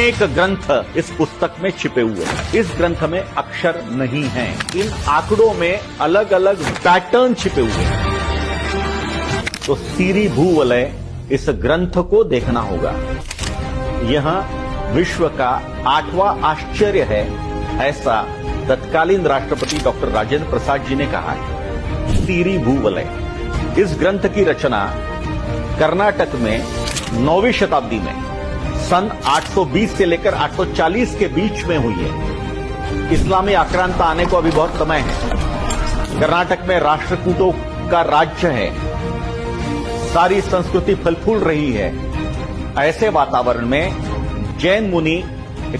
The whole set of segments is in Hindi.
अनेक ग्रंथ इस पुस्तक में छिपे हुए हैं। इस ग्रंथ में अक्षर नहीं हैं। इन आंकड़ों में अलग अलग पैटर्न छिपे हुए हैं। तो सीरी भूवलय इस ग्रंथ को देखना होगा। यह विश्व का 8वां आश्चर्य है, ऐसा तत्कालीन राष्ट्रपति डॉक्टर राजेंद्र प्रसाद जी ने कहा है। सीरी भूवलय इस ग्रंथ की रचना कर्नाटक में 9वीं शताब्दी में सन 820 से लेकर 840 के बीच में हुई है। इस्लामी आक्रांता आने को अभी बहुत समय है। कर्नाटक में राष्ट्रकूटों का राज्य है। सारी संस्कृति फल फूल रही है। ऐसे वातावरण में जैन मुनि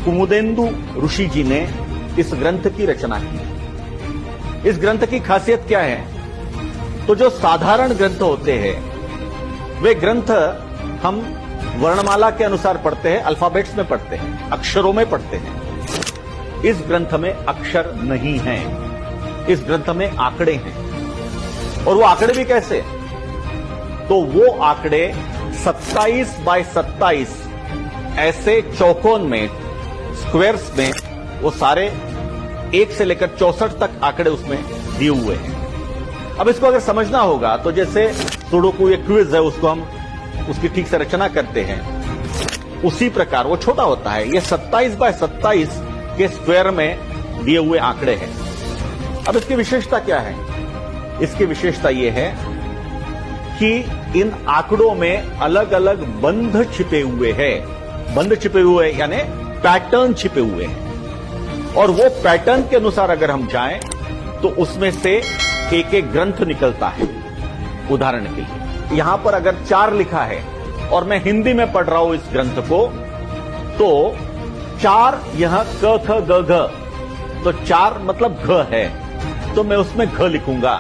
कुमुदेंदु ऋषि जी ने इस ग्रंथ की रचना की। इस ग्रंथ की खासियत क्या है? तो जो साधारण ग्रंथ होते हैं वे ग्रंथ हम वर्णमाला के अनुसार पढ़ते हैं, अल्फाबेट्स में पढ़ते हैं, अक्षरों में पढ़ते हैं। इस ग्रंथ में अक्षर नहीं है। इस ग्रंथ में आंकड़े हैं। और वो आंकड़े भी कैसे? तो वो आंकड़े 27 बाय 27 ऐसे चौकोन में, स्क्वायर्स में, वो सारे 1 से लेकर 64 तक आंकड़े उसमें दिए हुए हैं। अब इसको अगर समझना होगा तो जैसे सुडोकू एक क्विज है, उसको हम उसकी ठीक से रचना करते हैं, उसी प्रकार वो छोटा होता है। ये 27 बाय 27 के स्क्वायर में दिए हुए आंकड़े हैं। अब इसकी विशेषता क्या है? इसकी विशेषता यह है कि इन आंकड़ों में अलग अलग बंध छिपे हुए हैं। बंध छिपे हुए यानी पैटर्न छिपे हुए हैं। और वो पैटर्न के अनुसार अगर हम जाएं तो उसमें से एक एक ग्रंथ निकलता है। उदाहरण के लिए यहां पर अगर 4 लिखा है और मैं हिंदी में पढ़ रहा हूं इस ग्रंथ को, तो 4 यह क ख ग घ, तो 4 मतलब घ है, तो मैं उसमें घ लिखूंगा।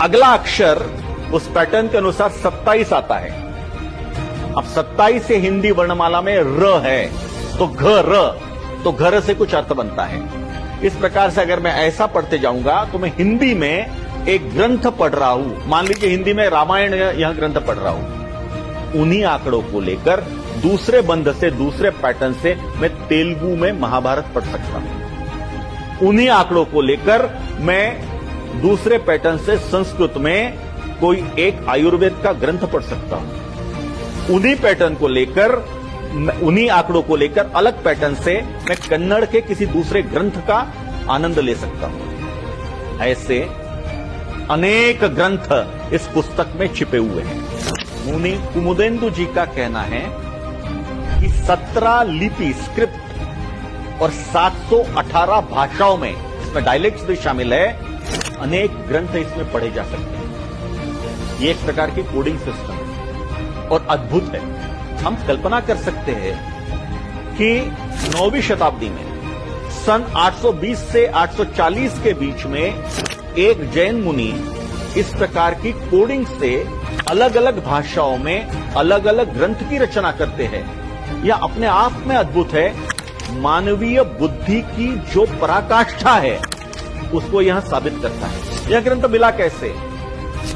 अगला अक्षर उस पैटर्न के अनुसार 27 आता है। अब 27 से हिंदी वर्णमाला में र है, तो घ र, तो घर से कुछ अर्थ बनता है। इस प्रकार से अगर मैं ऐसा पढ़ते जाऊंगा तो मैं हिंदी में एक ग्रंथ पढ़ रहा हूं। मान लीजिए हिंदी में रामायण यह ग्रंथ पढ़ रहा हूं। उन्हीं आंकड़ों को लेकर दूसरे बंध से, दूसरे पैटर्न से मैं तेलुगु में महाभारत पढ़ सकता हूं। उन्हीं आंकड़ों को लेकर मैं दूसरे पैटर्न से संस्कृत में कोई एक आयुर्वेद का ग्रंथ पढ़ सकता हूं। उन्हीं पैटर्न को लेकर, उन्हीं आंकड़ों को लेकर अलग पैटर्न से मैं कन्नड़ के किसी दूसरे ग्रंथ का आनंद ले सकता हूं। ऐसे अनेक ग्रंथ इस पुस्तक में छिपे हुए हैं। मुनि कुमुदेंदु जी का कहना है कि 17 लिपि, स्क्रिप्ट और 718 भाषाओं में, इसमें डायलेक्ट्स भी शामिल है, अनेक ग्रंथ इसमें पढ़े जा सकते हैं। ये एक प्रकार की कोडिंग सिस्टम है और अद्भुत है। हम कल्पना कर सकते हैं कि 9वीं शताब्दी में सन 820 से 840 के बीच में एक जैन मुनि इस प्रकार की कोडिंग से अलग अलग भाषाओं में अलग अलग ग्रंथ की रचना करते हैं। यह अपने आप में अद्भुत है। मानवीय बुद्धि की जो पराकाष्ठा है उसको यह साबित करता है। यह ग्रंथ मिला कैसे?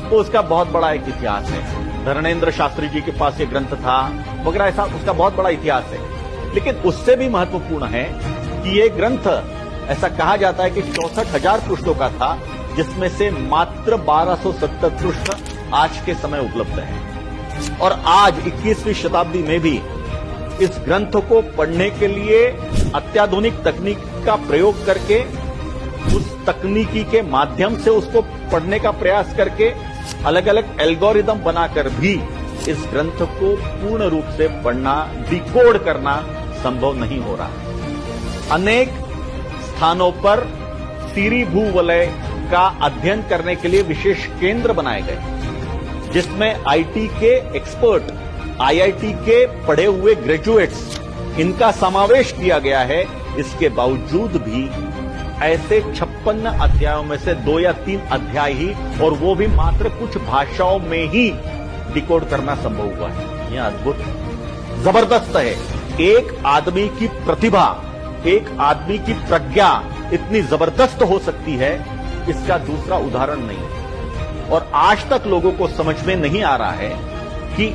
तो उसका बहुत बड़ा एक इतिहास है। धर्मेंद्र शास्त्री जी के पास यह ग्रंथ था वगैरह, ऐसा उसका बहुत बड़ा इतिहास है। लेकिन उससे भी महत्वपूर्ण है कि यह ग्रंथ, ऐसा कहा जाता है कि 64,000 पृष्ठों का था, जिसमें से मात्र 1270 पृष्ठ आज के समय उपलब्ध है। और आज 21वीं शताब्दी में भी इस ग्रंथ को पढ़ने के लिए अत्याधुनिक तकनीक का प्रयोग करके, उस तकनीकी के माध्यम से उसको पढ़ने का प्रयास करके, अलग अलग एल्गोरिदम बनाकर भी इस ग्रंथ को पूर्ण रूप से पढ़ना, डिकोड करना संभव नहीं हो रहा। अनेक स्थानों पर सीरी भूवलय का अध्ययन करने के लिए विशेष केंद्र बनाए गए, जिसमें आईटी के एक्सपर्ट, आईआईटी के पढ़े हुए ग्रेजुएट्स, इनका समावेश किया गया है। इसके बावजूद भी ऐसे 56 अध्यायों में से 2 या 3 अध्याय ही, और वो भी मात्र कुछ भाषाओं में ही डिकोड करना संभव हुआ है। यह अद्भुत, जबरदस्त है। एक आदमी की प्रतिभा, एक आदमी की प्रज्ञा इतनी जबरदस्त हो सकती है, इसका दूसरा उदाहरण नहीं है। और आज तक लोगों को समझ में नहीं आ रहा है कि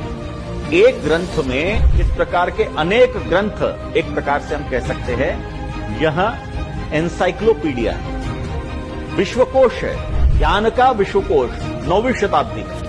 एक ग्रंथ में इस प्रकार के अनेक ग्रंथ, एक प्रकार से हम कह सकते हैं यह एनसाइक्लोपीडिया है, विश्वकोश है, ज्ञान का विश्वकोश 9वीं शताब्दी में।